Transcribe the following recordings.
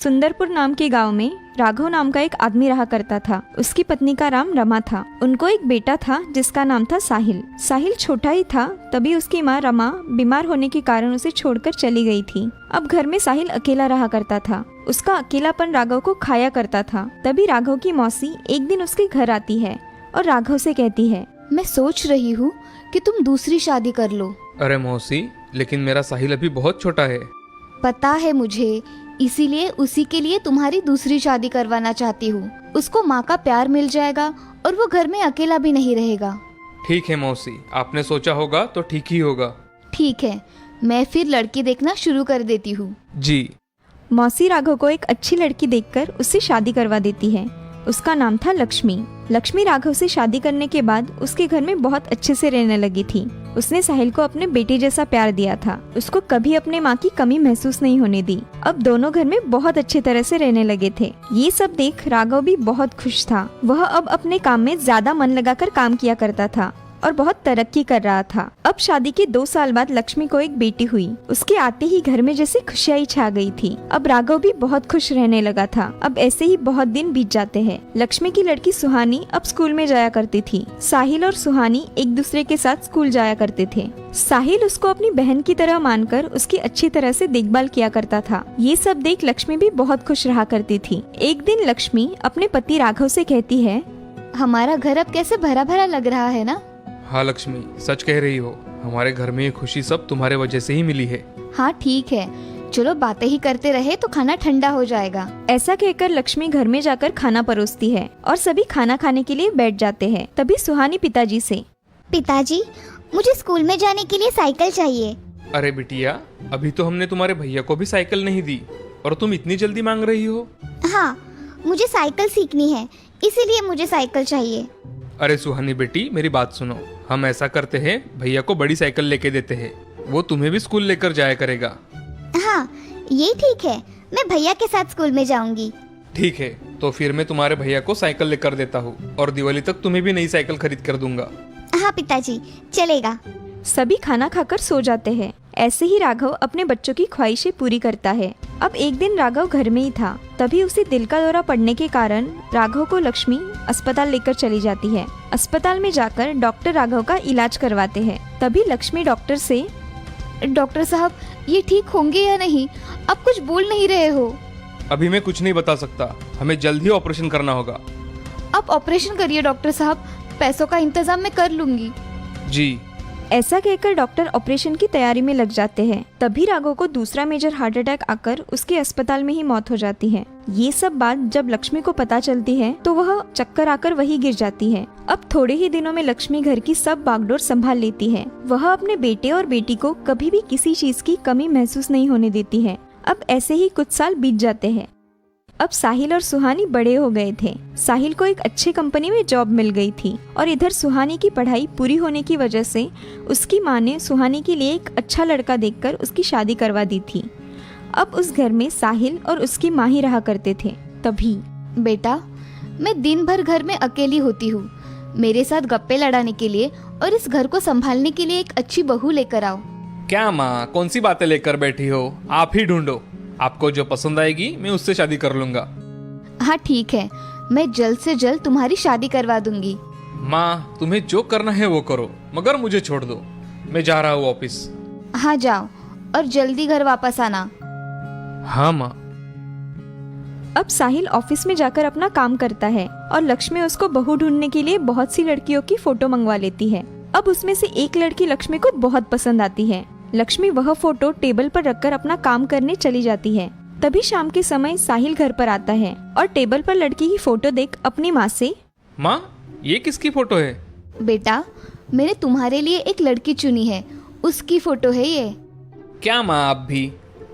सुंदरपुर नाम के गांव में राघव नाम का एक आदमी रहा करता था। उसकी पत्नी का नाम रमा था। उनको एक बेटा था जिसका नाम था साहिल। साहिल छोटा ही था, तभी उसकी माँ रमा बीमार होने के कारण उसे छोड़कर चली गई थी। अब घर में साहिल अकेला रहा करता था। उसका अकेलापन राघव को खाया करता था। तभी राघव की मौसी एक दिन उसके घर आती है और राघव से कहती है, मैं सोच रही हूँ कि तुम दूसरी शादी कर लो। अरे मौसी, लेकिन मेरा साहिल अभी बहुत छोटा है। पता है मुझे, इसीलिए उसी के लिए तुम्हारी दूसरी शादी करवाना चाहती हूँ। उसको माँ का प्यार मिल जाएगा और वो घर में अकेला भी नहीं रहेगा। ठीक है मौसी, आपने सोचा होगा तो ठीक ही होगा। ठीक है, मैं फिर लड़की देखना शुरू कर देती हूँ। जी। मौसी राघव को एक अच्छी लड़की देखकर उससे शादी करवा देती है। उसका नाम था लक्ष्मी। लक्ष्मी राघव से शादी करने के बाद उसके घर में बहुत अच्छे से रहने लगी थी। उसने साहिल को अपने बेटे जैसा प्यार दिया था। उसको कभी अपने माँ की कमी महसूस नहीं होने दी। अब दोनों घर में बहुत अच्छी तरह से रहने लगे थे। ये सब देख राघव भी बहुत खुश था। वह अब अपने काम में ज्यादा मन लगाकर काम किया करता था और बहुत तरक्की कर रहा था। अब शादी के 2 साल बाद लक्ष्मी को एक बेटी हुई। उसके आते ही घर में जैसे खुशियाई छा गई थी। अब राघव भी बहुत खुश रहने लगा था। अब ऐसे ही बहुत दिन बीत जाते हैं। लक्ष्मी की लड़की सुहानी अब स्कूल में जाया करती थी। साहिल और सुहानी एक दूसरे के साथ स्कूल जाया करते थे। साहिल उसको अपनी बहन की तरह मानकर उसकी अच्छी तरह से देखभाल किया करता था। ये सब देख लक्ष्मी भी बहुत खुश रहा करती थी। एक दिन लक्ष्मी अपने पति राघव से कहती है, हमारा घर अब कैसे भरा भरा लग रहा है ना। हाँ लक्ष्मी, सच कह रही हो। हमारे घर में ये खुशी सब तुम्हारे वजह से ही मिली है। हाँ ठीक है, चलो बातें ही करते रहे तो खाना ठंडा हो जाएगा। ऐसा कहकर लक्ष्मी घर में जाकर खाना परोसती है और सभी खाना खाने के लिए बैठ जाते हैं। तभी सुहानी पिताजी से, पिताजी, मुझे स्कूल में जाने के लिए साइकिल चाहिए। अरे बिटिया, अभी तो हमने तुम्हारे भैया को भी साइकिल नहीं दी और तुम इतनी जल्दी मांग रही हो। हाँ, मुझे साइकिल सीखनी है, इसीलिए मुझे साइकिल चाहिए। अरे सुहानी बेटी, मेरी बात सुनो। हम ऐसा करते हैं, भैया को बड़ी साइकिल लेके देते हैं। वो तुम्हें भी स्कूल लेकर जाया करेगा। हाँ, ये ठीक है, मैं भैया के साथ स्कूल में जाऊंगी। ठीक है, तो फिर मैं तुम्हारे भैया को साइकिल लेकर देता हूँ और दिवाली तक तुम्हें भी नई साइकिल खरीद कर दूंगा। हाँ पिताजी, चलेगा। सभी खाना खाकर सो जाते हैं। ऐसे ही राघव अपने बच्चों की ख्वाहिशें पूरी करता है। अब एक दिन राघव घर में ही था, तभी उसे दिल का दौरा पड़ने के कारण राघव को लक्ष्मी अस्पताल लेकर चली जाती है। अस्पताल में जाकर डॉक्टर राघव का इलाज करवाते हैं। तभी लक्ष्मी डॉक्टर से, डॉक्टर साहब, ये ठीक होंगे या नहीं? आप कुछ बोल नहीं रहे हो। अभी मैं कुछ नहीं बता सकता, हमें जल्द ही ऑपरेशन करना होगा। आप ऑपरेशन करिए डॉक्टर साहब, पैसों का इंतजाम मैं कर लूंगी। जी। ऐसा कहकर डॉक्टर ऑपरेशन की तैयारी में लग जाते हैं। तभी राघव को दूसरा मेजर हार्ट अटैक आकर उसके अस्पताल में ही मौत हो जाती है। ये सब बात जब लक्ष्मी को पता चलती है तो वह चक्कर आकर वही गिर जाती है। अब थोड़े ही दिनों में लक्ष्मी घर की सब बागडोर संभाल लेती है। वह अपने बेटे और बेटी को कभी भी किसी चीज की कमी महसूस नहीं होने देती है। अब ऐसे ही कुछ साल बीत जाते हैं। अब साहिल और सुहानी बड़े हो गए थे। साहिल को एक अच्छी कंपनी में जॉब मिल गई थी और इधर सुहानी की पढ़ाई पूरी होने की वजह से उसकी माँ ने सुहानी के लिए एक अच्छा लड़का देखकर उसकी शादी करवा दी थी। अब उस घर में साहिल और उसकी माँ ही रहा करते थे। तभी, बेटा, मैं दिन भर घर में अकेली होती हूँ। मेरे साथ गप्पे लड़ाने के लिए और इस घर को संभालने के लिए एक अच्छी बहू लेकर आओ। क्या माँ, कौन सी बातें लेकर बैठी हो? आप ही ढूंढो। आपको जो पसंद आएगी मैं उससे शादी कर लूंगा। हाँ ठीक है, मैं जल्द से जल्द तुम्हारी शादी करवा दूंगी। माँ, तुम्हें जो करना है वो करो, मगर मुझे छोड़ दो। मैं जा रहा हूँ ऑफिस। हाँ जाओ, और जल्दी घर वापस आना। हाँ माँ। अब साहिल ऑफिस में जाकर अपना काम करता है और लक्ष्मी उसको बहू ढूंढने के लिए बहुत सी लड़कियों की फोटो मंगवा लेती है। अब उसमें से एक लड़की लक्ष्मी को बहुत पसंद आती है। लक्ष्मी वह फोटो टेबल पर रखकर अपना काम करने चली जाती है। तभी शाम के समय साहिल घर पर आता है और टेबल पर लड़की की फोटो देख अपनी माँ से, माँ, ये किसकी फोटो है? बेटा, मैंने तुम्हारे लिए एक लड़की चुनी है, उसकी फोटो है ये। क्या माँ, आप भी?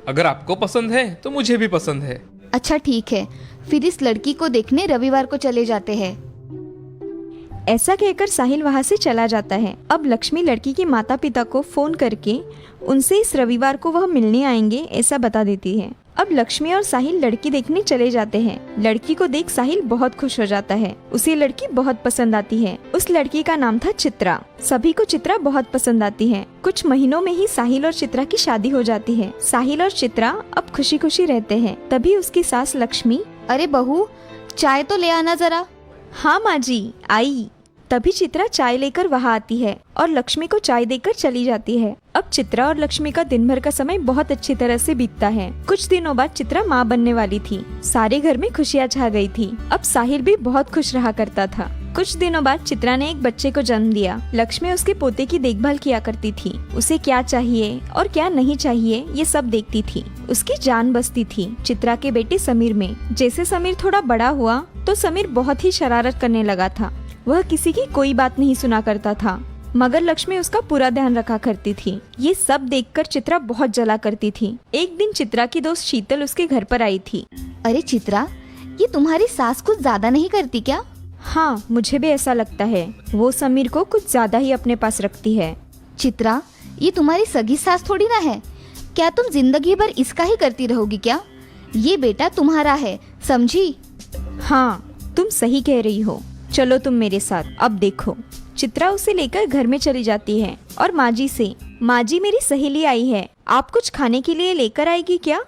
अगर आपको पसंद है तो मुझे भी पसंद है। अच्छा ठीक है, फिर इस लड़की को देखने रविवार को चले जाते हैं। ऐसा कहकर साहिल वहाँ से चला जाता है। अब लक्ष्मी लड़की के माता पिता को फोन करके उनसे इस रविवार को वह मिलने आएंगे ऐसा बता देती है। अब लक्ष्मी और साहिल लड़की देखने चले जाते हैं। लड़की को देख साहिल बहुत खुश हो जाता है। उसे लड़की बहुत पसंद आती है। उस लड़की का नाम था चित्रा। सभी को चित्रा बहुत पसंद आती है। कुछ महीनों में ही साहिल और चित्रा की शादी हो जाती है। साहिल और चित्रा अब खुशी खुशी रहते हैं। तभी उसकी सास लक्ष्मी, अरे बहू, चाय तो ले आना जरा। हाँ माँ जी, आई। तभी चित्रा चाय लेकर वहाँ आती है और लक्ष्मी को चाय देकर चली जाती है। अब चित्रा और लक्ष्मी का दिन भर का समय बहुत अच्छी तरह से बीतता है। कुछ दिनों बाद चित्रा माँ बनने वाली थी। सारे घर में खुशियाँ छा गई थी। अब साहिल भी बहुत खुश रहा करता था। कुछ दिनों बाद चित्रा ने एक बच्चे को जन्म दिया। लक्ष्मी उसके पोते की देखभाल किया करती थी। उसे क्या चाहिए और क्या नहीं चाहिए ये सब देखती थी। उसकी जान बसती थी चित्रा के बेटे समीर में। जैसे समीर थोड़ा बड़ा हुआ तो समीर बहुत ही शरारत करने लगा था। वह किसी की कोई बात नहीं सुना करता था, मगर लक्ष्मी उसका पूरा ध्यान रखा करती थी। ये सब देखकर चित्रा बहुत जला करती थी। एक दिन चित्रा की दोस्त शीतल उसके घर पर आई थी। अरे चित्रा, ये तुम्हारी सास कुछ ज्यादा नहीं करती क्या? हाँ, मुझे भी ऐसा लगता है। वो समीर को कुछ ज्यादा ही अपने पास रखती है। चित्रा, ये तुम्हारी सगी सास थोड़ी ना है। क्या तुम जिंदगी भर इसका ही करती रहोगी क्या? ये बेटा तुम्हारा है, समझी? हाँ, तुम सही कह रही हो। चलो तुम मेरे साथ। अब देखो, चित्रा उसे लेकर घर में चली जाती है और माँ जी से, माँ जी मेरी सहेली आई है, आप कुछ खाने के लिए लेकर आएगी क्या?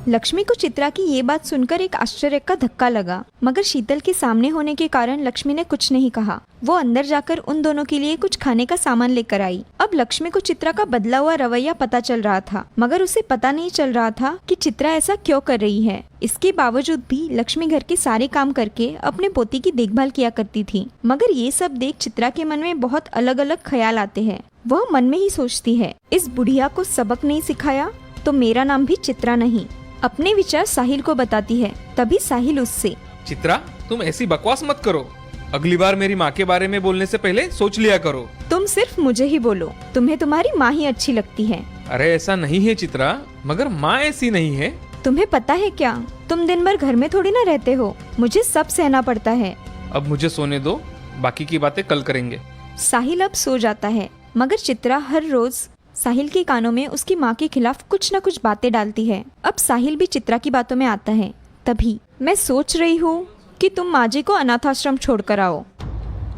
लक्ष्मी को चित्रा की ये बात सुनकर एक आश्चर्य का धक्का लगा, मगर शीतल के सामने होने के कारण लक्ष्मी ने कुछ नहीं कहा। वो अंदर जाकर उन दोनों के लिए कुछ खाने का सामान लेकर आई। अब लक्ष्मी को चित्रा का बदला हुआ रवैया पता चल रहा था, मगर उसे पता नहीं चल रहा था कि चित्रा ऐसा क्यों कर रही है। इसके बावजूद भी लक्ष्मी घर के सारे काम करके अपने पोती की देखभाल किया करती थी। मगर ये सब देख चित्रा के मन में बहुत अलग अलग ख्याल आते हैं। वह मन में ही सोचती है, इस बुढ़िया को सबक नहीं सिखाया तो मेरा नाम भी चित्रा नहीं। अपने विचार साहिल को बताती है। तभी साहिल उससे, चित्रा, तुम ऐसी बकवास मत करो। अगली बार मेरी माँ के बारे में बोलने से पहले सोच लिया करो। तुम सिर्फ मुझे ही बोलो, तुम्हें तुम्हारी माँ ही अच्छी लगती है। अरे ऐसा नहीं है चित्रा, मगर माँ ऐसी नहीं है। तुम्हें पता है क्या, तुम दिन भर घर में थोड़ी ना रहते हो, मुझे सब सहना पड़ता है। अब मुझे सोने दो, बाकी की बातें कल करेंगे। साहिल अब सो जाता है, मगर चित्रा हर रोज साहिल के कानों में उसकी माँ के खिलाफ कुछ न कुछ बातें डालती है। अब साहिल भी चित्रा की बातों में आता है। तभी, मैं सोच रही हूँ कि तुम माँ जी को अनाथाश्रम छोड़कर आओ।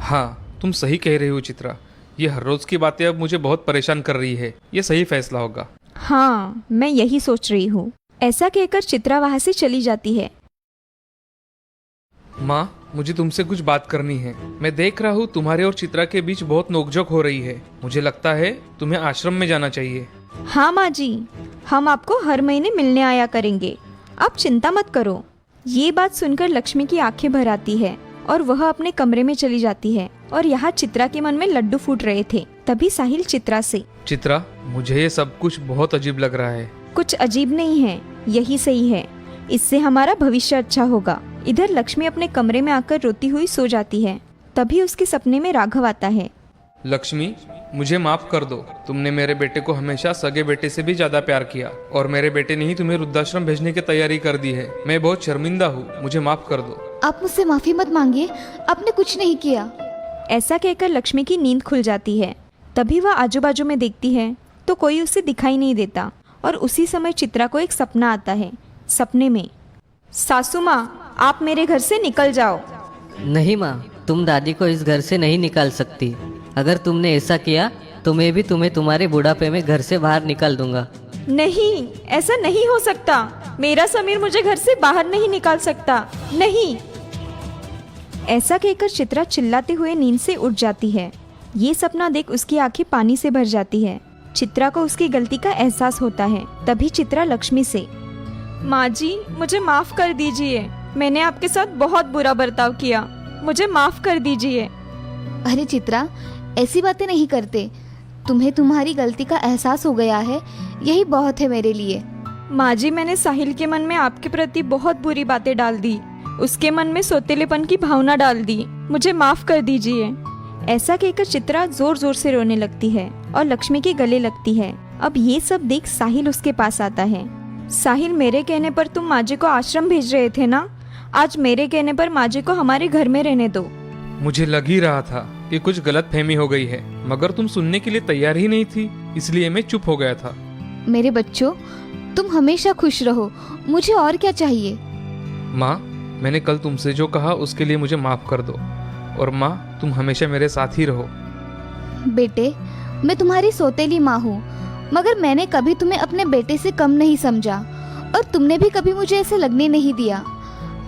हाँ, तुम सही कह रही हो चित्रा। ये हर रोज की बातें अब मुझे बहुत परेशान कर रही है। ये सही फैसला होगा। हाँ, मैं यही सोच रही हूँ। ऐसा कहकर चित्रा वहाँ से चली जाती है। माँ, मुझे तुमसे कुछ बात करनी है। मैं देख रहा हूँ तुम्हारे और चित्रा के बीच बहुत नोकझोंक हो रही है। मुझे लगता है तुम्हें आश्रम में जाना चाहिए। हाँ माँ जी, हम आपको हर महीने मिलने आया करेंगे, आप चिंता मत करो। ये बात सुनकर लक्ष्मी की आंखें भर आती है और वह अपने कमरे में चली जाती है। और यहाँ चित्रा के मन में लड्डू फूट रहे थे। तभी साहिल चित्रा से, चित्रा, मुझे ये सब कुछ बहुत अजीब लग रहा है। कुछ अजीब नहीं है, यही सही है। इससे हमारा भविष्य अच्छा होगा। इधर लक्ष्मी अपने कमरे में आकर रोती हुई सो जाती है। तभी उसके सपने में राघव आता है। लक्ष्मी, मुझे माफ कर दो। तुमने मेरे बेटे को हमेशा सगे बेटे से भी ज्यादा प्यार किया और मेरे बेटे ने ही तुम्हें वृद्धाश्रम भेजने की तैयारी कर दी है। मैं बहुत शर्मिंदा हूँ, मुझे माफ कर दो। आप मुझसे माफी मत मांगिए, आपने कुछ नहीं किया। ऐसा कहकर लक्ष्मी की नींद खुल जाती है। तभी वह आजू बाजू में देखती है तो कोई उसे दिखाई नहीं देता। और उसी समय चित्रा को एक सपना आता है। सपने में, सासू माँ, आप मेरे घर से निकल जाओ। नहीं माँ, तुम दादी को इस घर से नहीं निकाल सकती। अगर तुमने ऐसा किया तो मैं भी तुम्हें तुम्हारे बुढ़ापे में घर से बाहर निकाल दूंगा। नहीं, ऐसा नहीं हो सकता। मेरा समीर मुझे घर से बाहर नहीं निकाल सकता, नहीं। ऐसा कहकर चित्रा चिल्लाते हुए नींद से उठ जाती है। ये सपना देख उसकी आंखें पानी से भर जाती है। चित्रा को उसकी गलती का एहसास होता है। तभी चित्रा लक्ष्मी से, माँ जी, मुझे माफ कर दीजिए। मैंने आपके साथ बहुत बुरा बर्ताव किया, मुझे माफ कर दीजिए। अरे चित्रा, ऐसी बातें नहीं करते। तुम्हें तुम्हारी गलती का एहसास हो गया है, यही बहुत है मेरे लिए। माँ जी, मैंने साहिल के मन में आपके प्रति बहुत बुरी बातें डाल दी, उसके मन में सौतेलेपन की भावना डाल दी, मुझे माफ कर दीजिए। ऐसा कहकर चित्रा जोर जोर से रोने लगती है और लक्ष्मी के गले लगती है। अब ये सब देख साहिल उसके पास आता है। साहिल, मेरे कहने पर तुम माँ जी को आश्रम भेज रहे थे ना, आज मेरे कहने पर माँ जी को हमारे घर में रहने दो। मुझे लग ही रहा था कि कुछ गलत फहमी हो गई है, मगर तुम सुनने के लिए तैयार ही नहीं थी, इसलिए मैं चुप हो गया था। मेरे बच्चों, तुम हमेशा खुश रहो, मुझे और क्या चाहिए। माँ, मैंने कल तुमसे जो कहा उसके लिए मुझे माफ़ कर दो। और माँ, तुम हमेशा मेरे साथ ही रहो। बेटे, मैं तुम्हारी सौतेली माँ हूँ, मगर मैंने कभी तुम्हें अपने बेटे से कम नहीं समझा और तुमने भी कभी मुझे ऐसे लगने नहीं दिया।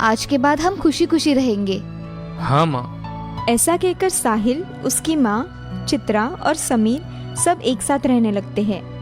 आज के बाद हम खुशी खुशी रहेंगे। हाँ माँ। ऐसा कहकर साहिल, उसकी माँ, चित्रा और समीर सब एक साथ रहने लगते हैं।